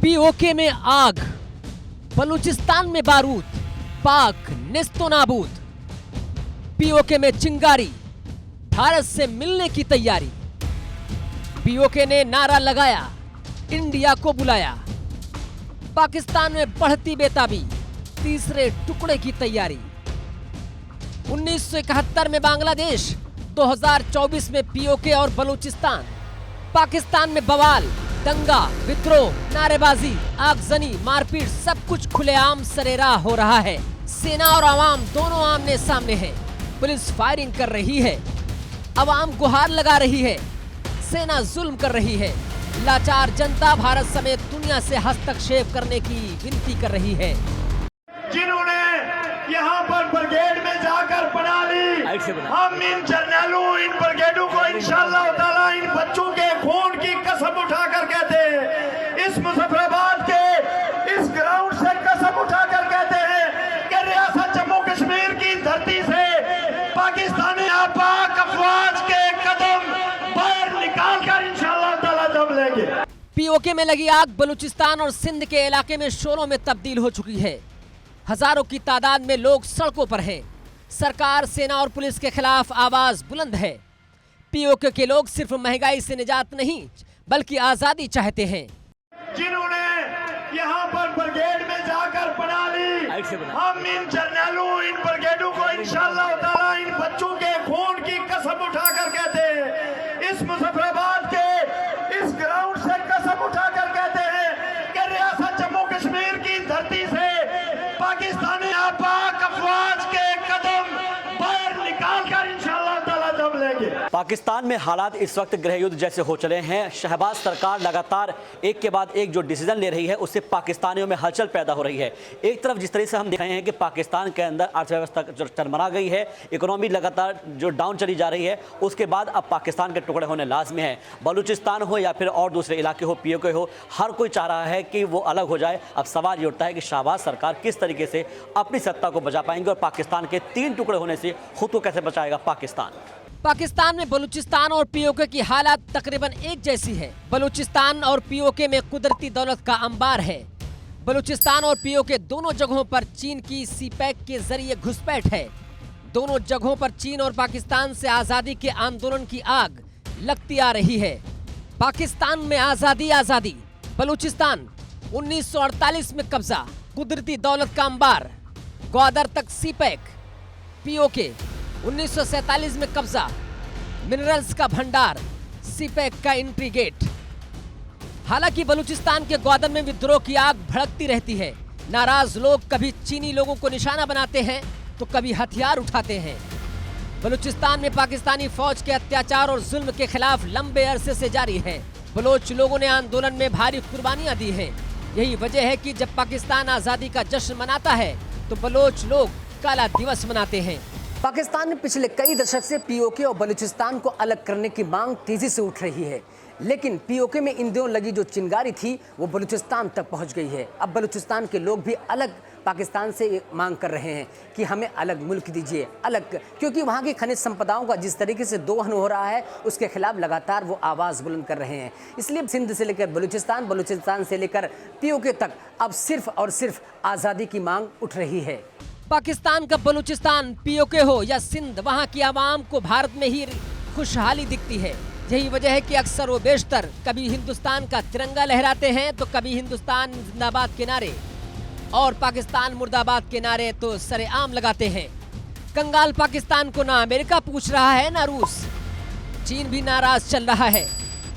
PoK में आग, बलूचिस्तान में बारूद, पाक नेस्तो नाबूद। पीओके में चिंगारी, भारत से मिलने की तैयारी। पीओके ने नारा लगाया, इंडिया को बुलाया। पाकिस्तान में बढ़ती बेताबी, तीसरे टुकड़े की तैयारी। 1971 में बांग्लादेश, 2024 में पीओके और बलूचिस्तान। पाकिस्तान में बवाल, दंगा, विद्रोह, नारेबाजी, आगजनी, मारपीट, सब कुछ खुलेआम सरेराह हो रहा है। सेना और आवाम दोनों आमने सामने हैं। पुलिस फायरिंग कर रही है, आवाम गुहार लगा रही है, सेना जुल्म कर रही है। लाचार जनता भारत समेत दुनिया से हस्तक्षेप करने की विनती कर रही है। जिन्होंने यहाँ पर ब्रिगेड में जाकर बना ली, हम इन जर्नलों, इन ब्रिगेडों को इंशाअल्लाह ताला इन बच्चों के खून की कसम उठाकर कहते हैं, इस मुजफ्फराबाद के इस ग्राउंड से कसम उठाकर कहते हैं कि रियासत जम्मू कश्मीर की धरती से पाकिस्तानी आपाक अफवाज के कदम बाहर निकाल कर इंशाअल्लाह ताला दम लेंगे। पीओके में लगी आग बलूचिस्तान और सिंध के इलाके में शोरों में तब्दील हो चुकी है। हजारों की तादाद में लोग सड़कों पर हैं। सरकार, सेना और पुलिस के खिलाफ आवाज बुलंद है। पीओके के लोग सिर्फ महंगाई से निजात नहीं बल्कि आजादी चाहते हैं। जिन्होंने यहाँ पर ब्रिगेड में जाकर बना ली, हम इन जर्नलों, इन ब्रिगेडों को इंशाअल्लाह ताला इन बच्चों के खून की कसम उठाकर कहते हैं, इस मुजफ्फराबाद के इस ग्राउंड से कसम उठाकर कहते हैं कि रियासत जम्मू कश्मीर की धरती से पाकिस्तानी आपाक अफवाज के कदम बाहर निकाल कर इंशाअल्लाह ताला दम लेंगे। पाकिस्तान में हालात इस वक्त गृह युद्ध जैसे हो चले हैं। शहबाज सरकार लगातार एक के बाद एक जो डिसीजन ले रही है उससे पाकिस्तानियों में हलचल पैदा हो रही है। एक तरफ जिस तरह से हम देख रहे हैं कि पाकिस्तान के अंदर अर्थव्यवस्था जो चरमरा गई है, इकोनॉमी लगातार जो डाउन चली जा रही है, उसके बाद अब पाकिस्तान के टुकड़े होने लाजमी है। बलूचिस्तान हो या फिर और दूसरे इलाके हो, पीओके हो, हर कोई चाह रहा है कि वो अलग हो जाए। अब सवाल ये उठता है कि शहबाज सरकार किस तरीके से अपनी सत्ता को बचा पाएंगे और पाकिस्तान के 3 टुकड़े होने से खुद को कैसे बचाएगा पाकिस्तान में बलूचिस्तान और पीओके की हालत तकरीबन एक जैसी है। बलूचिस्तान और पीओके में कुदरती दौलत का अंबार है। बलूचिस्तान और पीओके दोनों जगहों पर चीन की सीपैक के जरिए घुसपैठ है। दोनों जगहों पर चीन और पाकिस्तान से आजादी के आंदोलन की आग लगती आ रही है। पाकिस्तान में आजादी, बलूचिस्तान 1948 में कब्जा, कुदरती दौलत का अंबार, ग्वादर तक सीपैक। पीओके 1947 में कब्जा, मिनरल्स का भंडार, सीपैक का एंट्री गेट। हालांकि बलूचिस्तान के ग्वादर में विद्रोह की आग भड़कती रहती है। नाराज लोग कभी चीनी लोगों को निशाना बनाते हैं तो कभी हथियार उठाते हैं। बलूचिस्तान में पाकिस्तानी फौज के अत्याचार और जुल्म के खिलाफ लंबे अरसे से जारी है। बलोच लोगों ने आंदोलन में भारी कुर्बानियां दी हैं। यही वजह है कि जब पाकिस्तान आजादी का जश्न मनाता है तो बलोच लोग काला दिवस मनाते हैं। पाकिस्तान में पिछले कई दशक से पीओके और बलूचिस्तान को अलग करने की मांग तेजी से उठ रही है, लेकिन पीओके में इन दिनों लगी जो चिंगारी थी वो बलूचिस्तान तक पहुंच गई है। अब बलूचिस्तान के लोग भी अलग पाकिस्तान से मांग कर रहे हैं कि हमें अलग मुल्क दीजिए, अलग, क्योंकि वहाँ की खनिज संपदाओं का जिस तरीके से दोहन हो रहा है उसके खिलाफ लगातार वो आवाज़ बुलंद कर रहे हैं। इसलिए सिंध से लेकर बलूचिस्तान, बलूचिस्तान से लेकर पीओके तक अब सिर्फ और सिर्फ आज़ादी की मांग उठ रही है। पाकिस्तान का बलूचिस्तान, पीओके हो या सिंध, वहाँ की आवाम को भारत में ही खुशहाली दिखती है। यही वजह है कि अक्सर वो बेशतर कभी हिंदुस्तान का तिरंगा लहराते हैं तो कभी हिंदुस्तान जिंदाबाद के नारे और पाकिस्तान मुर्दाबाद के नारे तो सरेआम लगाते हैं। कंगाल पाकिस्तान को ना अमेरिका पूछ रहा है ना रूस। चीन भी नाराज चल रहा है।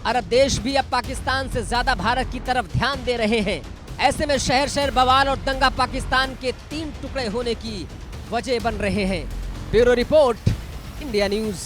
अरब देश भी अब पाकिस्तान से ज्यादा भारत की तरफ ध्यान दे रहे हैं। ऐसे में शहर शहर बवाल और दंगा पाकिस्तान के 3 टुकड़े होने की वजह बन रहे हैं। Bureau report, India news.